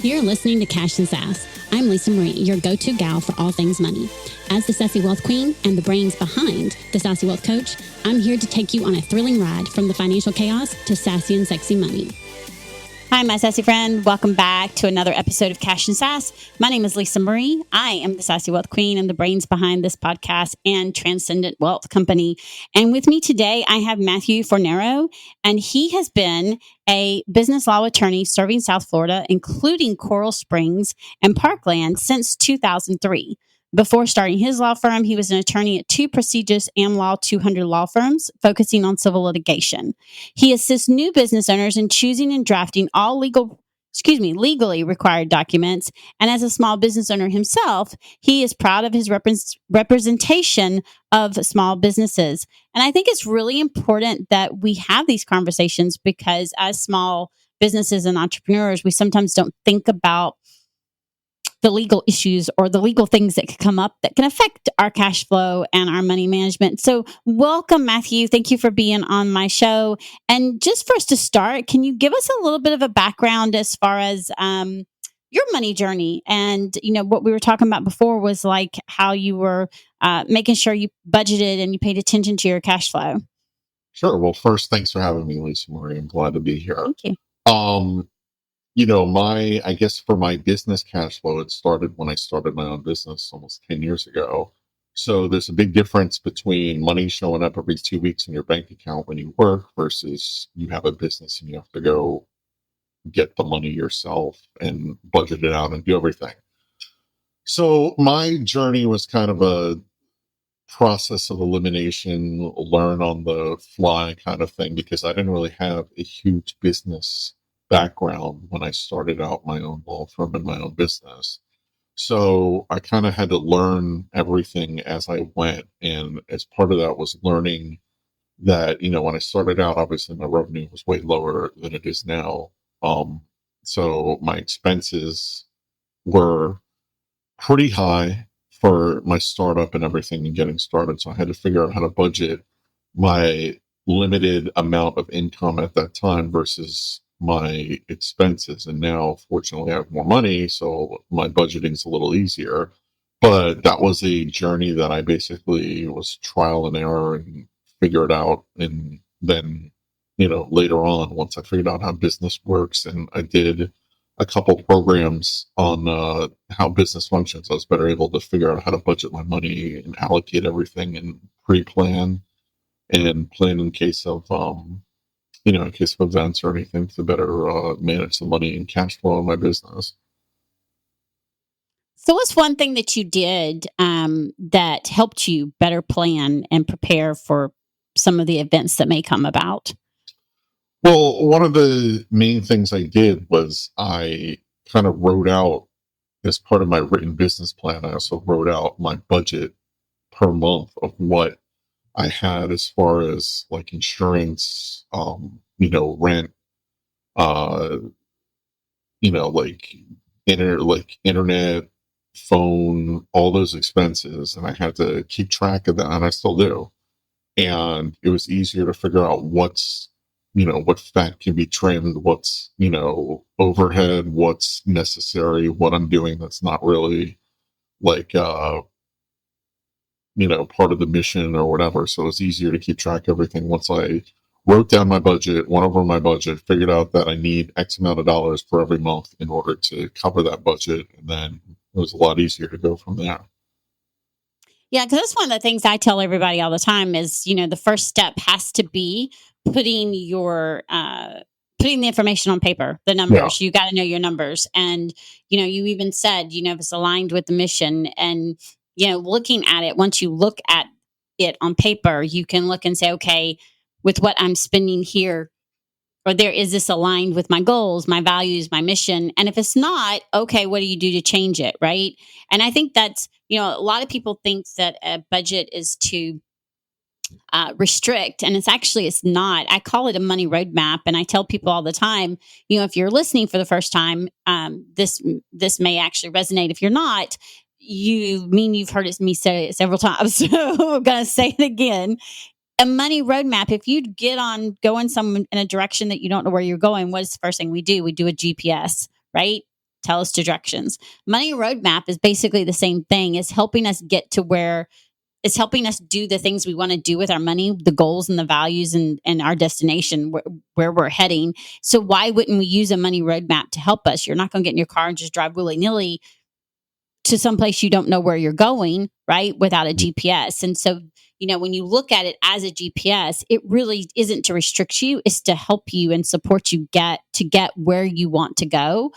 You're listening to Cash and Sass. I'm Lisa Marie, your go-to gal for all things money. As the Sassy Wealth Queen and the brains behind the Sassy Wealth Coach, I'm here to take you on a thrilling ride from the financial chaos to sassy and sexy money. Hi, my sassy friend. Welcome back to another episode of Cash and Sass. My name is Lisa Marie. I am the Sassy Wealth Queen and the brains behind this podcast and Transcendent Wealth Company. And with me today, I have Matthew Fornaro, and he has been a business law attorney serving South Florida, including Coral Springs and Parkland, since 2003. Before starting his law firm, he was an attorney at two prestigious AmLaw 200 law firms focusing on civil litigation. He assists new business owners in choosing and drafting all legally required documents. And as a small business owner himself, he is proud of his representation of small businesses. And I think it's really important that we have these conversations because as small businesses and entrepreneurs, we sometimes don't think about the legal issues or the legal things that could come up that can affect our cash flow and our money management. So welcome, Matthew. Thank you for being on my show. And just for us to start, can you give us a little bit of a background as far as your money journey? And, what we were talking about before was like how you were making sure you budgeted and you paid attention to your cash flow. Sure. Well, first, thanks for having me, Lisa Marie. I'm glad to be here. Thank you. I guess for my business cash flow, it started when I started my own business almost 10 years ago. So there's a big difference between money showing up every 2 weeks in your bank account when you work versus you have a business and you have to go get the money yourself and budget it out and do everything. So my journey was kind of a process of elimination, learn on the fly kind of thing, because I didn't really have a huge business background when I started out my own law firm and my own business. So I kind of had to learn everything as I went. And as part of that was learning that, when I started out, obviously my revenue was way lower than it is now. So my expenses were pretty high for my startup and everything and getting started. So I had to figure out how to budget my limited amount of income at that time versus my expenses. And now, fortunately, I have more money, so my budgeting is a little easier. But that was a journey that I basically was trial and error and figured out. And then, later on, once I figured out how business works and I did a couple programs on how business functions, I was better able to figure out how to budget my money and allocate everything and pre-plan and plan in case of in case of events or anything to better manage the money and cash flow in my business. So what's one thing that you did that helped you better plan and prepare for some of the events that may come about? Well, one of the main things I did was I kind of wrote out, as part of my written business plan, I also wrote out my budget per month of what I had as far as like insurance, rent, like internet, phone, all those expenses. And I had to keep track of that, and I still do. And it was easier to figure out what fat can be trimmed, what's, overhead, what's necessary, what I'm doing that's not really like, part of the mission or whatever. So it's easier to keep track of everything once I wrote down my budget, went over my budget, figured out that I need X amount of dollars for every month in order to cover that budget. And then it was a lot easier to go from there. Yeah, because that's one of the things I tell everybody all the time is, the first step has to be putting the information on paper, the numbers. Yeah. You got to know your numbers. And, you even said, if it's aligned with the mission and, looking at it, once you look at it on paper, you can look and say, okay, with what I'm spending here, or there, is this aligned with my goals, my values, my mission? And if it's not, okay, what do you do to change it? Right. And I think that's, a lot of people think that a budget is to restrict, and it's not. I call it a money roadmap. And I tell people all the time, if you're listening for the first time, this may actually resonate. If you're not, you've heard me say it several times. So I'm going to say it again. A money roadmap, if you going in a direction that you don't know where you're going, what is the first thing we do? We do a GPS, right? tell us directions. Money roadmap is basically the same thing. It's helping us get to where it's helping us do the things we want to do with our money, the goals and the values and our destination where we're heading. So why wouldn't we use a money roadmap to help us? You're not going to get in your car and just drive willy-nilly to someplace you don't know where you're going, right? Without a GPS. And so, when you look at it as a GPS, it really isn't to restrict you, it's to help you and support you get where you want to go.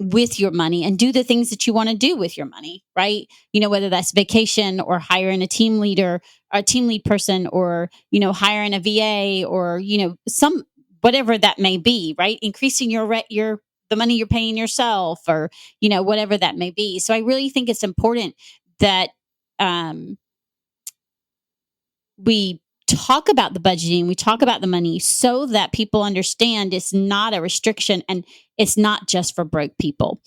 With your money and do the things that you want to do with your money, right? Whether that's vacation or hiring a team leader, or a team lead person, or, hiring a VA, or, some whatever that may be, right? Increasing the money you're paying yourself, or, whatever that may be. So I really think it's important that we talk about the budgeting, we talk about the money so that people understand it's not a restriction and it's not just for broke people.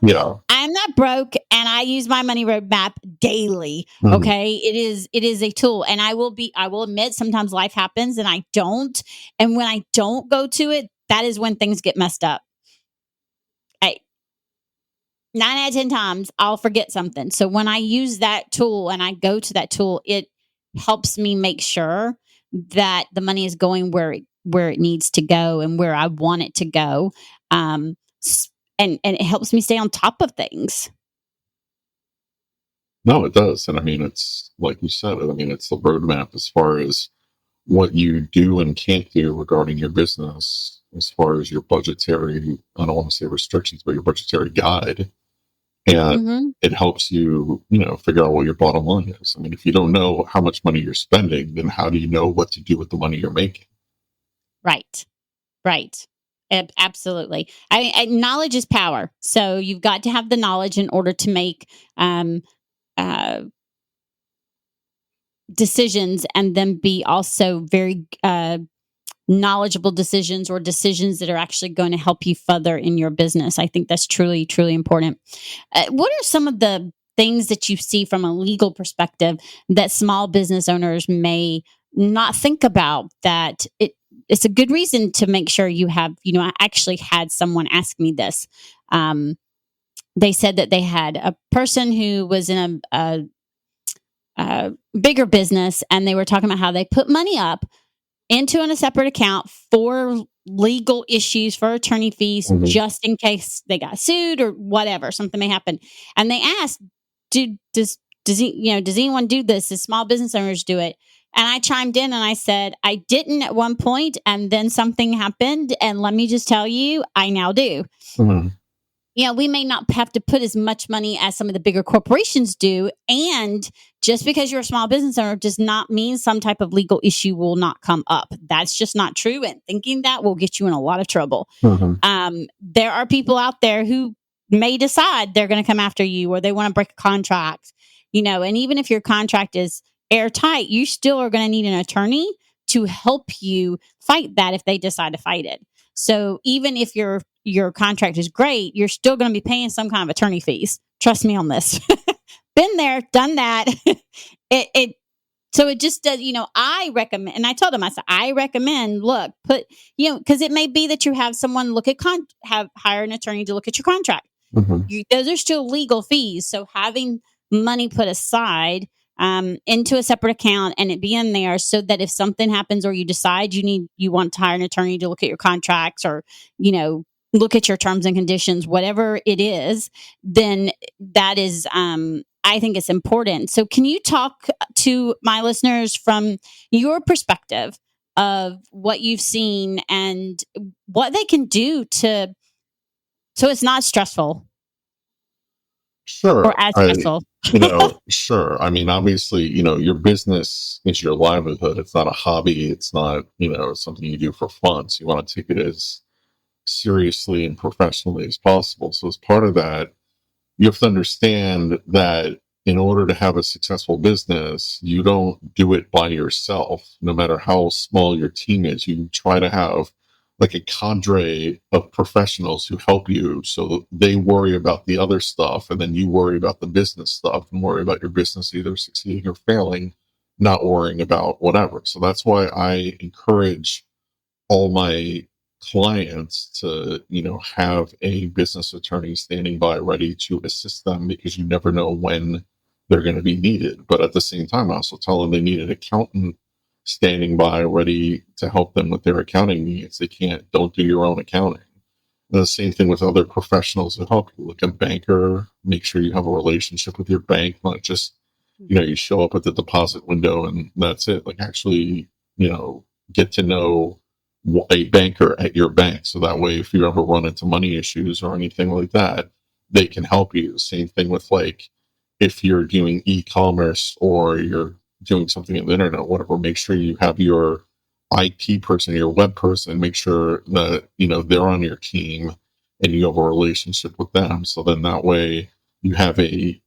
Yeah. I'm not broke and I use my money roadmap daily. Okay. It is a tool. And I will admit sometimes life happens and I don't. And when I don't go to it, that is when things get messed up. 9 out of 10 times I'll forget something. So when I use that tool and I go to that tool, it helps me make sure that the money is going where it needs to go and where I want it to go. And it helps me stay on top of things. No, it does. And I mean, it's like you said, it's the roadmap as far as what you do and can't do regarding your business, as far as your budgetary, I don't want to say restrictions, but your budgetary guide. And it helps you, figure out what your bottom line is. I mean, if you don't know how much money you're spending, then how do you know what to do with the money you're making? Right. Absolutely. Knowledge is power. So you've got to have the knowledge in order to make decisions, and then be also very knowledgeable decisions, or decisions that are actually going to help you further in your business. I think that's truly, truly important. What are some of the things that you see from a legal perspective that small business owners may not think about, that it's a good reason to make sure you have, I actually had someone ask me this. They said that they had a person who was in a bigger business, and they were talking about how they put money up into a separate account for legal issues, for attorney fees, just in case they got sued or whatever, something may happen. And they asked, does anyone do this? Does small business owners do it? And I chimed in and I said, I didn't at one point, and then something happened. And let me just tell you, I now do. We may not have to put as much money as some of the bigger corporations do. And just because you're a small business owner does not mean some type of legal issue will not come up. That's just not true. And thinking that will get you in a lot of trouble. There are people out there who may decide they're going to come after you, or they want to break a contract, and even if your contract is airtight, you still are going to need an attorney to help you fight that if they decide to fight it. So even if your contract is great, you're still going to be paying some kind of attorney fees. Trust me on this. Been there, done that. So it just does, I recommend, and I told them, I said, I recommend, because it may be that you have someone hire an attorney to look at your contract. Those are still legal fees. So having money put aside into a separate account, and it be in there, so that if something happens, or you decide you want to hire an attorney to look at your contracts, or look at your terms and conditions, whatever it is, then that is I think it's important. So can you talk to my listeners from your perspective of what you've seen and what they can do so it's not stressful? Sure. Or as stressful. Sure. I mean, obviously, your business is your livelihood. It's not a hobby. It's not, something you do for fun. So you want to take it as seriously and professionally as possible. So as part of that, you have to understand that in order to have a successful business, you don't do it by yourself. No matter how small your team is, you try to have like a cadre of professionals who help you, so they worry about the other stuff, and then you worry about the business stuff and worry about your business either succeeding or failing, not worrying about whatever. So that's why I encourage all my clients to, have a business attorney standing by ready to assist them, because you never know when they're going to be needed. But at the same time, I also tell them they need an accountant standing by ready to help them with their accounting needs. Don't do your own accounting. And the same thing with other professionals who help you, like a banker. Make sure you have a relationship with your bank, not just, you show up at the deposit window and that's it. Like, actually, get to know a banker at your bank. So that way, if you ever run into money issues or anything like that, they can help you. Same thing with, like, if you're doing e-commerce or you're doing something on the internet, whatever, make sure you have your IT person, your web person, make sure that, they're on your team and you have a relationship with them. So then that way you have a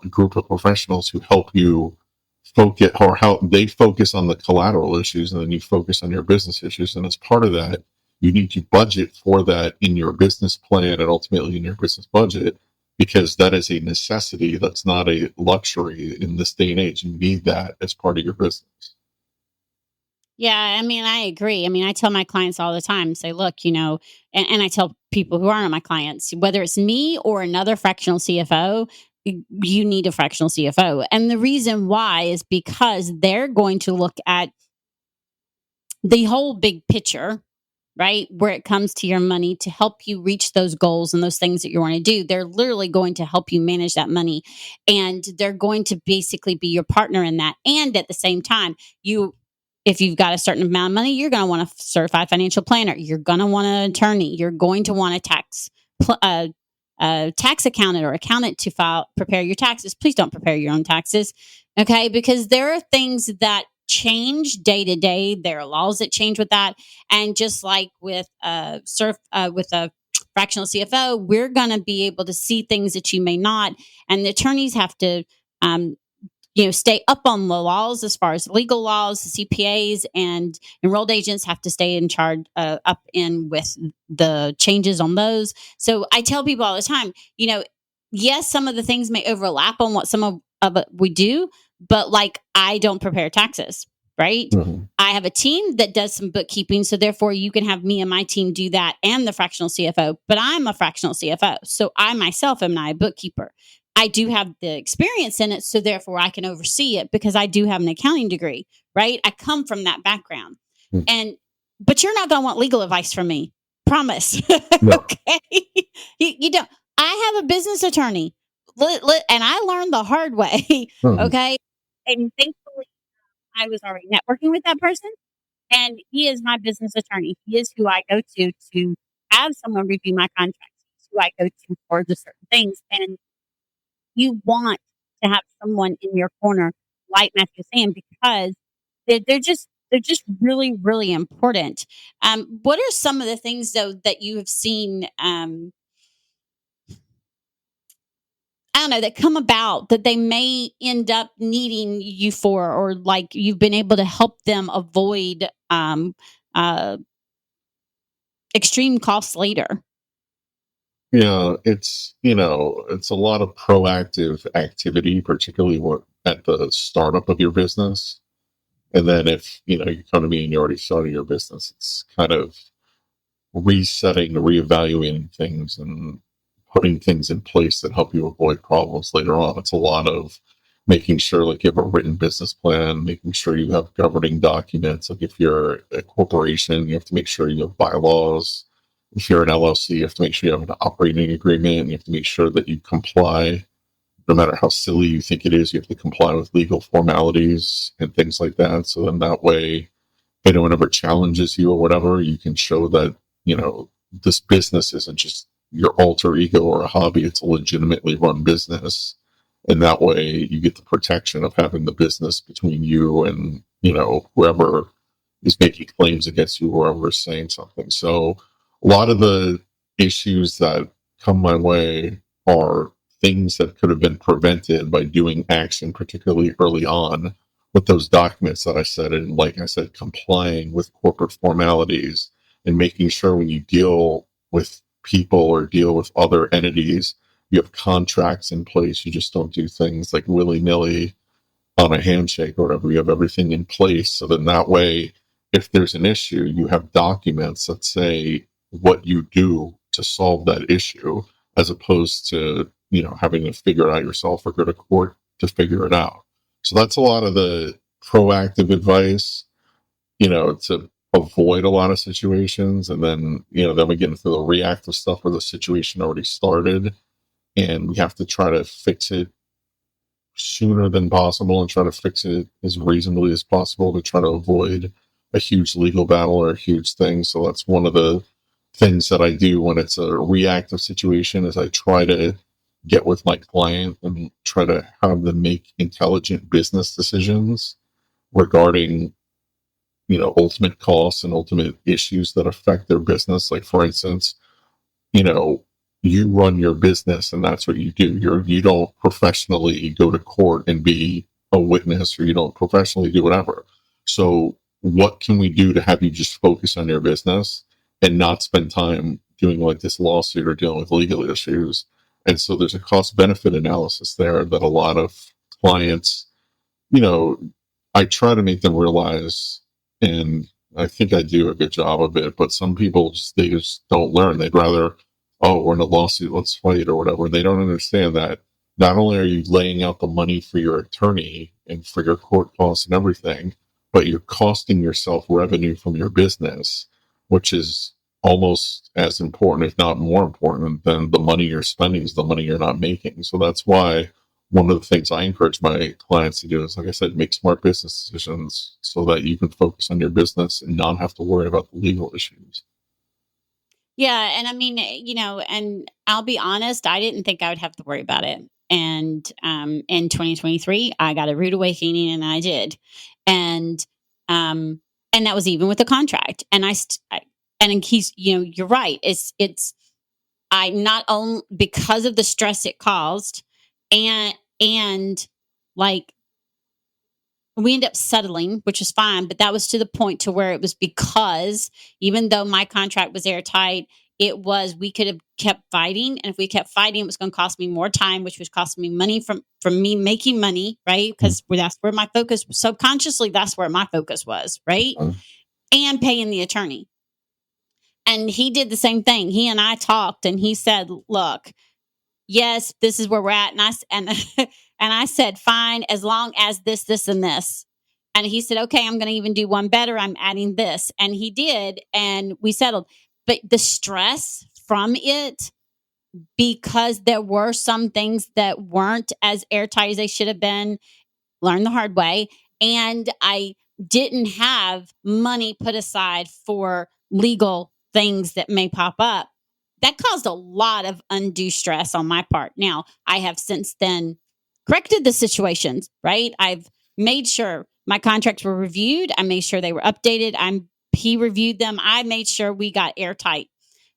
group of professionals who help you focus, or how they focus on the collateral issues, and then you focus on your business issues. And as part of that, you need to budget for that in your business plan and ultimately in your business budget, because that is a necessity. That's not a luxury in this day and age. You need that as part of your business. Yeah, I mean, I agree. I mean, I tell my clients all the time, say, look, and I tell people who aren't my clients, whether it's me or another fractional CFO, you need a fractional CFO. And the reason why is because they're going to look at the whole big picture, right? Where it comes to your money to help you reach those goals and those things that you want to do. They're literally going to help you manage that money, and they're going to basically be your partner in that. And at the same time, if you've got a certain amount of money, you're going to want a certified financial planner. You're going to want an attorney. You're going to want a tax accountant or accountant to prepare your taxes. Please don't prepare your own taxes, okay? Because there are things that change day to day. There are laws that change with that, and just like with a fractional CFO, we're going to be able to see things that you may not, and the attorneys have to. Stay up on the laws as far as legal laws. The CPAs and enrolled agents have to stay in charge, up in with the changes on those. So I tell people all the time, yes, some of the things may overlap on what some of it we do, but like, I don't prepare taxes, right? Mm-hmm. I have a team that does some bookkeeping. So therefore you can have me and my team do that, and the fractional CFO, but I'm a fractional CFO. So I myself am not a bookkeeper. I do have the experience in it, so therefore I can oversee it because I do have an accounting degree, right? I come from that background. But you're not going to want legal advice from me. Promise. No. Okay. You don't. I have a business attorney, and I learned the hard way. Okay. And thankfully, I was already networking with that person, and he is my business attorney. He is who I go to have someone review my contracts. He's who I go to for the certain things. And you want to have someone in your corner, like Matthew was saying, because they're just really, really important. What are some of the things though that you have seen? I don't know, that come about that they may end up needing you for, or like you've been able to help them avoid uh, extreme costs later. Yeah, it's a lot of proactive activity, particularly at the startup of your business. And then if, you come to me and you already started your business, it's kind of reevaluating things and putting things in place that help you avoid problems later on. It's a lot of making sure, like, you have a written business plan, making sure you have governing documents. Like, if you're a corporation, you have to make sure you have bylaws. If you're an LLC, you have to make sure you have an operating agreement, and you have to make sure that you comply. No matter how silly you think it is, you have to comply with legal formalities and things like that. So then that way, if anyone ever challenges you or whatever, you can show that, this business isn't just your alter ego or a hobby. It's a legitimately run business. And that way you get the protection of having the business between you and, whoever is making claims against you, or whoever is saying something. So a lot of the issues that come my way are things that could have been prevented by doing action, particularly early on with those documents that I said. And like I said, complying with corporate formalities and making sure when you deal with people or deal with other entities, you have contracts in place. You just don't do things like willy-nilly on a handshake or whatever. You have everything in place. So then that way, if there's an issue, you have documents that say what you do to solve that issue, as opposed to, having to figure it out yourself or go to court to figure it out. So that's a lot of the proactive advice, to avoid a lot of situations. And then we get into the reactive stuff where the situation already started and we have to try to fix it sooner than possible and try to fix it as reasonably as possible to try to avoid a huge legal battle or a huge thing. So that's one of the things that I do when it's a reactive situation is I try to get with my client and try to have them make intelligent business decisions regarding, ultimate costs and ultimate issues that affect their business. Like, for instance, you know, you run your business and that's what you do. You don't professionally go to court and be a witness, or you don't professionally do whatever. So what can we do to have you just focus on your business and not spend time doing like this lawsuit or dealing with legal issues? And so there's a cost benefit analysis there that a lot of clients, you know, I try to make them realize, and I think I do a good job of it, but some people they just don't learn. They'd rather, oh, we're in a lawsuit, let's fight or whatever. They don't understand that not only are you laying out the money for your attorney and for your court costs and everything, but you're costing yourself revenue from your business, which is almost as important, if not more important, than the money you're spending is the money you're not making. So that's why one of the things I encourage my clients to do is, like I said, make smart business decisions so that you can focus on your business and not have to worry about the legal issues. Yeah. And I mean, and I'll be honest, I didn't think I would have to worry about it. And in 2023, I got a rude awakening, and I did. And and that was even with the contract. And and he's, you're right. I not only because of the stress it caused, and like we ended up settling, which was fine, but that was to the point to where it was because even though my contract was airtight, we could have kept fighting. And if we kept fighting, it was going to cost me more time, which was costing me money from me making money, right? Because that's where my focus, subconsciously, that's where my focus was, right? And paying the attorney. And he did the same thing. He and I talked, and he said, look, yes, this is where we're at. And I said, fine, as long as this, and this. And he said, okay, I'm going to even do one better. I'm adding this. And he did. And we settled. But the stress from it, because there were some things that weren't as airtight as they should have been, learned the hard way. And I didn't have money put aside for legal things that may pop up. That caused a lot of undue stress on my part. Now, I have since then corrected the situations, right? I've made sure my contracts were reviewed. I made sure they were updated. He reviewed them. I made sure we got airtight.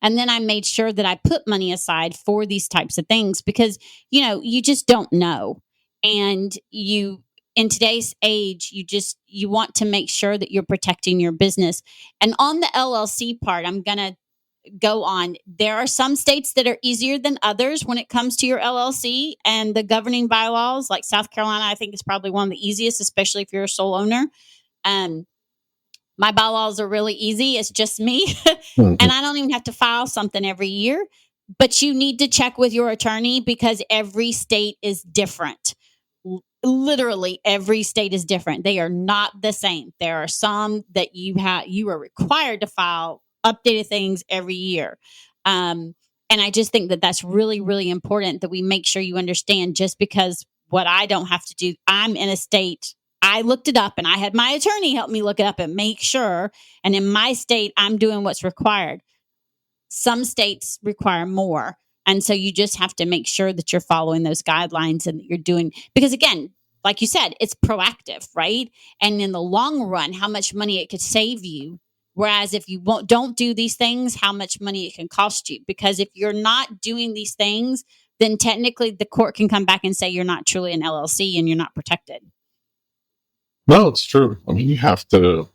And then I made sure that I put money aside for these types of things because, you just don't know. And in today's age, you want to make sure that you're protecting your business. And on the LLC part, I'm going to go on. There are some states that are easier than others when it comes to your LLC and the governing bylaws. Like South Carolina, I think is probably one of the easiest, especially if you're a sole owner. My bylaws are really easy. It's just me. And I don't even have to file something every year. But you need to check with your attorney because every state is different. Literally every state is different. They are not the same. There are some that you are required to file updated things every year. And I just think that that's really, really important that we make sure you understand, just because what I don't have to do, I'm in a state, I looked it up and I had my attorney help me look it up and make sure. And in my state, I'm doing what's required. Some states require more. And so you just have to make sure that you're following those guidelines and that you're doing, because again, like you said, it's proactive, right? And in the long run, how much money it could save you. Whereas if you don't do these things, how much money it can cost you. Because if you're not doing these things, then technically the court can come back and say you're not truly an LLC and you're not protected. No, it's true. I mean, you have to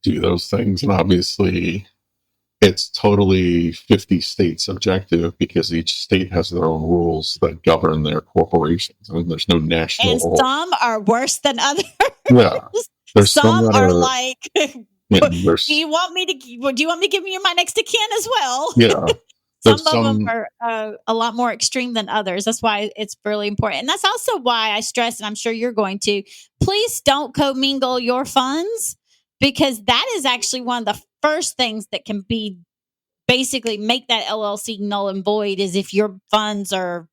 do those things. And obviously, it's totally 50 states subjective because each state has their own rules that govern their corporations. I mean, there's no national. And some are worse than others. Yeah. There's some Some that are are, like, yeah, do you want me to give you my next of kin as well? yeah, Some there's of them some, are a lot more extreme than others. That's why it's really important. And that's also why I stress, and I'm sure you're going to, please don't commingle your funds, because that is actually one of the first things that can be basically make that LLC null and void, is if your funds are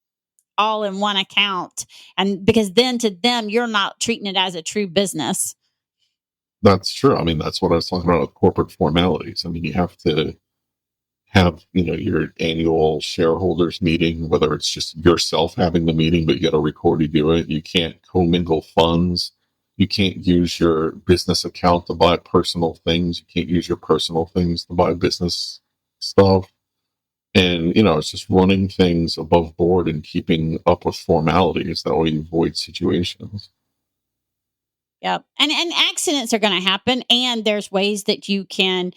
all in one account. And because then to them, you're not treating it as a true business. that's true. I mean, that's what I was talking about with corporate formalities. I mean, you have to have, your annual shareholders meeting, whether it's just yourself having the meeting, but you got to record to do it. You can't commingle funds. You can't use your business account to buy personal things. You can't use your personal things to buy business stuff. And, it's just running things above board and keeping up with formalities that way you avoid situations. Yep. And accidents are going to happen, and there's ways that you can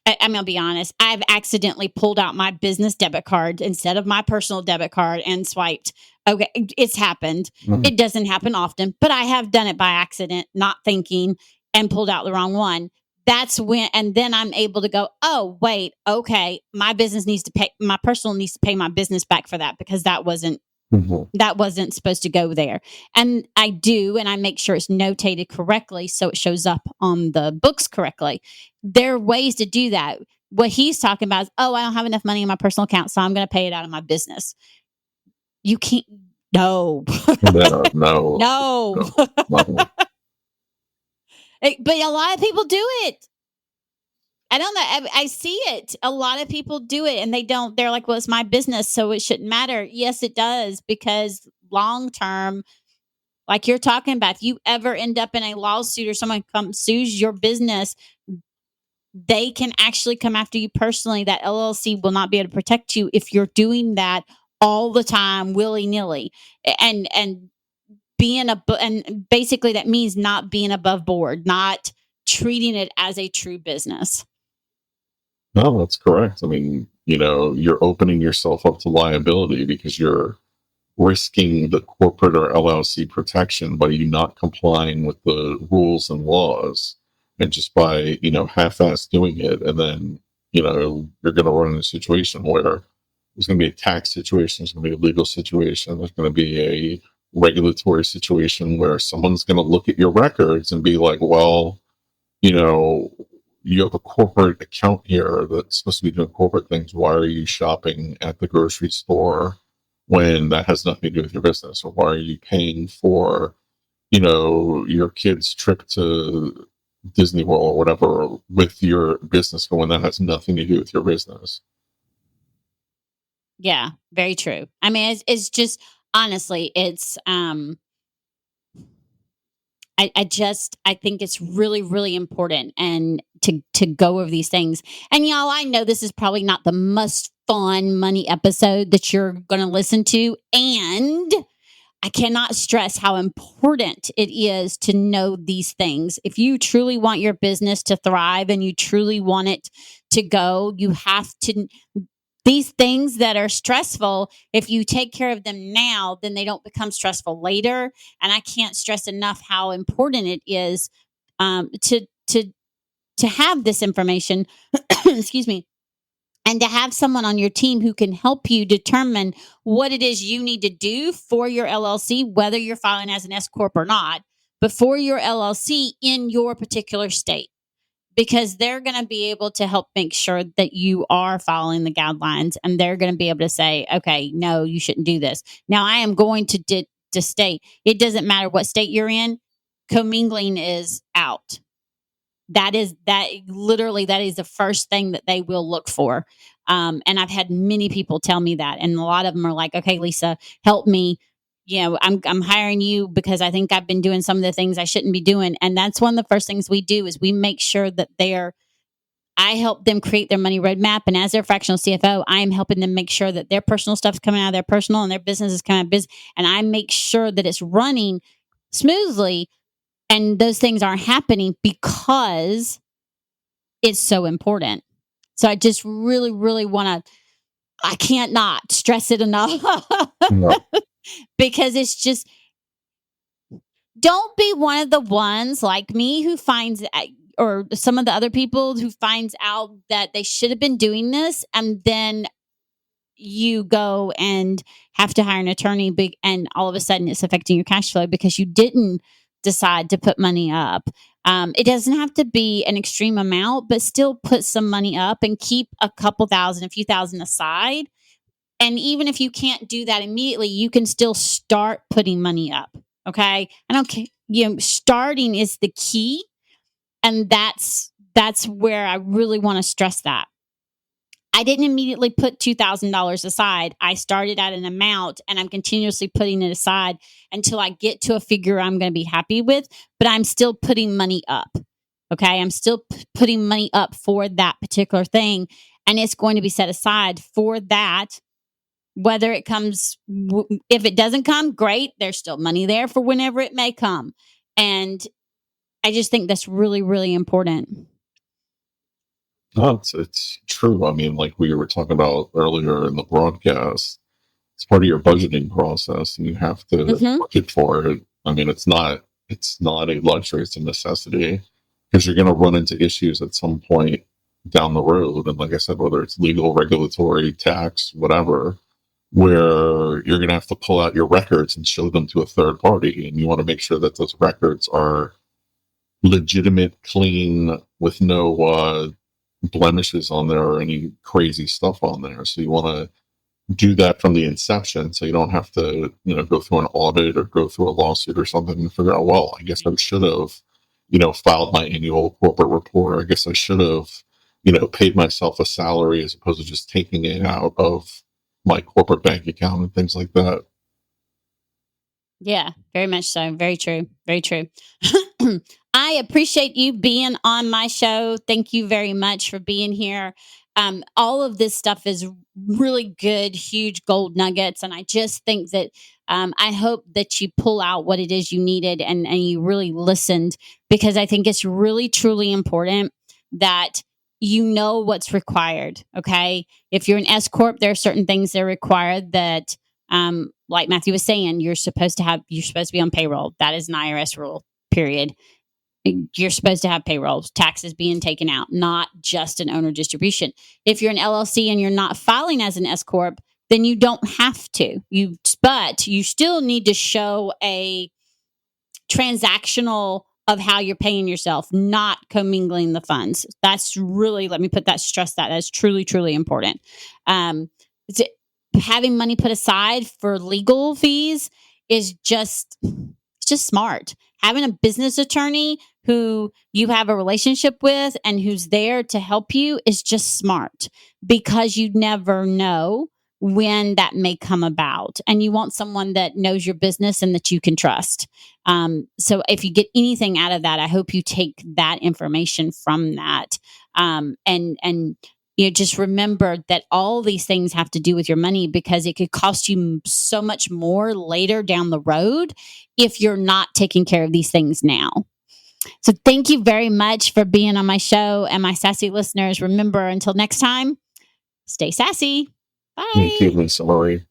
I'm going to be honest. I've accidentally pulled out my business debit card instead of my personal debit card and swiped. Okay, it's happened. Mhm. It doesn't happen often, but I have done it by accident, not thinking, and pulled out the wrong one. That's when, and then I'm able to go, oh, wait, okay, my business needs to pay, my personal needs to pay my business back for that, because Mhm. that wasn't supposed to go there. And I do, and I make sure it's notated correctly so it shows up on the books correctly. There are ways to do that. What he's talking about is, oh, I don't have enough money in my personal account, so I'm going to pay it out of my business. You can't. No. No, no, No. no. But a lot of people do it. I don't know. I see it. A lot of people do it, and they don't. They're like, well, it's my business, so it shouldn't matter. Yes, it does, because long term, like you're talking about, if you ever end up in a lawsuit or someone comes sues your business, they can actually come after you personally. That LLC will not be able to protect you if you're doing that all the time, willy nilly, and and basically that means not being above board, not treating it as a true business. No, that's correct. I mean, you're opening yourself up to liability because you're risking the corporate or LLC protection by you not complying with the rules and laws, and just by, half-ass doing it. And then, you're going to run in a situation where there's going to be a tax situation, there's going to be a legal situation, there's going to be a regulatory situation where someone's going to look at your records and be like, well, you know, you have a corporate account here that's supposed to be doing corporate things. Why are you shopping at the grocery store when that has nothing to do with your business? Or why are you paying for, your kid's trip to Disney World or whatever with your business when that has nothing to do with your business? Yeah, very true. I mean, it's just honestly, it's I think it's really, really important, and to go over these things. And y'all, I know this is probably not the most fun money episode that you're gonna listen to. And I cannot stress how important it is to know these things. If you truly want your business to thrive and you truly want it to go, you have to. These things that are stressful, if you take care of them now, then they don't become stressful later. And I can't stress enough how important it is to have this information. Excuse me, and to have someone on your team who can help you determine what it is you need to do for your LLC, whether you're filing as an S corp or not, but for your LLC in your particular state, because they're going to be able to help make sure that you are following the guidelines, and they're going to be able to say, okay, no, you shouldn't do this. Now, I am going to state, it doesn't matter what state you're in, commingling is out. That is the first thing that they will look for. And I've had many people tell me that, and a lot of them are like, okay, Lisa, help me. I'm hiring you because I think I've been doing some of the things I shouldn't be doing. And that's one of the first things we do, is we make sure that I help them create their money roadmap. And as their fractional CFO, I am helping them make sure that their personal stuff is coming out of their personal and their business is coming out of business. And I make sure that it's running smoothly, and those things aren't happening because it's so important. So I just really, really want to, I can't not stress it enough No. because it's just, don't be one of the ones like me who finds, or some of the other people who finds out that they should have been doing this, and then you go and have to hire an attorney, and all of a sudden it's affecting your cash flow because you didn't decide to put money up. It doesn't have to be an extreme amount, but still put some money up and keep a few thousand aside. And even if you can't do that immediately, you can still start putting money up. Okay. I don't care. Starting is the key. And that's where I really want to stress that. I didn't immediately put $2,000 aside. I started at an amount and I'm continuously putting it aside until I get to a figure I'm going to be happy with, but I'm still putting money up. Okay. I'm still putting money up for that particular thing. And it's going to be set aside for that. Whether it comes, if it doesn't come, great. There's still money there for whenever it may come. And I just think that's really, really important. No, it's true. I mean, like we were talking about earlier in the broadcast, it's part of your budgeting process, and you have to budget for it. I mean, it's not a luxury; it's a necessity, because you're going to run into issues at some point down the road. And like I said, whether it's legal, regulatory, tax, whatever, where you're going to have to pull out your records and show them to a third party, and you want to make sure that those records are legitimate, clean, with no blemishes on there or any crazy stuff on there. So you want to do that from the inception, so you don't have to, go through an audit or go through a lawsuit or something and figure out, well, I guess I should have, filed my annual corporate report. I guess I should have, paid myself a salary as opposed to just taking it out of my corporate bank account and things like that. Yeah, very much so. Very true. Very true. I appreciate you being on my show. Thank you very much for being here. All of this stuff is really good, huge gold nuggets. And I just think that I hope that you pull out what it is you needed and you really listened, because I think it's really, truly important that you know what's required. Okay. If you're an S Corp, there are certain things that are required that, like Matthew was saying, you're supposed to be on payroll. That is an IRS rule, period. You're supposed to have payrolls, taxes being taken out, not just an owner distribution. If you're an LLC and you're not filing as an S Corp, then you don't have to. But you still need to show a transactional of how you're paying yourself, not commingling the funds. That's really, let me stress that. That's truly, truly important. Having money put aside for legal fees is just smart. Having a business attorney who you have a relationship with and who's there to help you is just smart, because you never know when that may come about, and you want someone that knows your business and that you can trust. So if you get anything out of that, I hope you take that information from that. And just remember that all these things have to do with your money, because it could cost you so much more later down the road if you're not taking care of these things now. So thank you very much for being on my show. And my sassy listeners, remember, until next time, stay sassy. Bye. Thank you, Lisa Marie.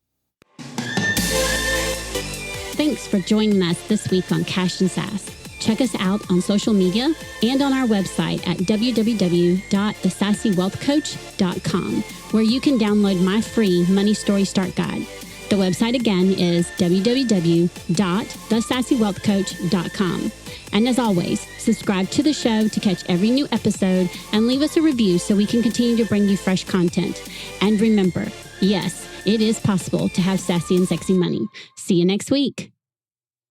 Thanks for joining us this week on Cash and Sass. Check us out on social media and on our website at www.thesassywealthcoach.com, where you can download my free Money Story Start Guide. The website again is www.thesassywealthcoach.com. And as always, subscribe to the show to catch every new episode and leave us a review so we can continue to bring you fresh content. And remember, yes, it is possible to have sassy and sexy money. See you next week.